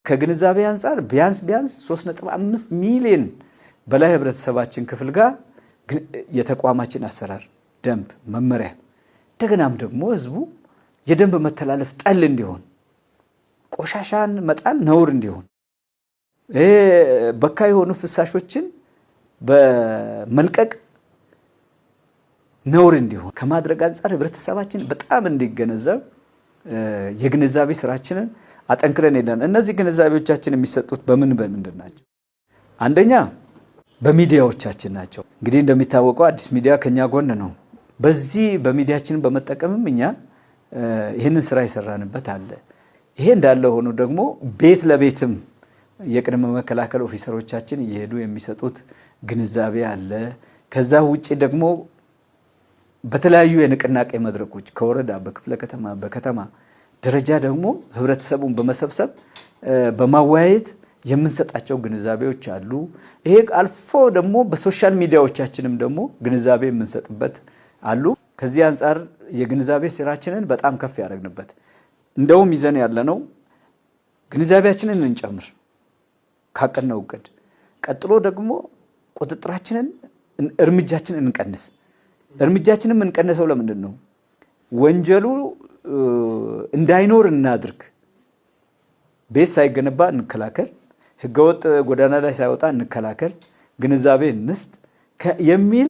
ከግንዛቤ አንፃር ቢያንስ 3.5 ሚሊዮን በላይ ህብረተሰባችን ክፍል ጋር የተቋማችን አሰራር ደንብ መመሪያ እንደገናም ደግሞ ህዝቡ የደንብ መተላለፍ ጠል እንዲሆን ቆሻሻን መጣል ነውር እንዲሆን በካይ የሆኑ ፍሳሾችን በመልቀቅ ነውር እንዲሆን ከማድረግ አንፃር ህብረተሰባችን በጣም እንዲገነዘብ የግንዛቤ ስራችንን አጠንክረን ሄደን እነዚህ ግንዛቤዎቻችን የሚሰጡት በምንድን ናቸው? አንደኛ በሚዲያዎቻችን ናቸው። እንግዲህ እንደሚታወቀው አዲስ ሚዲያ ከኛ ጎን ነው። በዚህ በሚዲያችን በመጠቀምም እኛ ይህንን ስራ የሰራንበት አለ። ይሄ እንዳለ ሆኖ ደግሞ ቤት ለቤትም የቅድመ መከላከል ኦፊሰሮቻችን እየሄዱ የሚሰጡት ግንዛቤ አለ። ከዛ ውጪ ደግሞ በተለያዩ የንቅናቄ መድረኮች ከወረዳ በክፍለ ከተማ በከተማ ደረጃ ደግሞ ህብረተሰቡን በመሰብሰብ በማወያየት የምንሰጣቸው ግንዛቤዎች አሉ። ይሄ አልፎ ደግሞ በሶሻል ሚዲያዎቻችንም ደግሞ ግንዛቤ የምንሰጥበት አሉ። ከዚህ አንፃር የግንዛቤ ስራችንን በጣም ከፍ ያደረግንበት እንደውም ይዘን ያለነው ግንዛቤያችንን እንጨምር ካቀድነው እቅድ ቀጥሎ ደግሞ ቁጥጥራችንን እርምጃችንን እንቀንስ። እርምጃችንን እንቀንሰው ለምንድን ነው? ወንጀሉ እንዳይኖር እናድርግ። ቤት ሳይገነባ እንከላከል፣ ህገወጥ ጎዳና ላይ ሳይወጣ እንከላከል፣ ግንዛቤ እንስጥ የሚል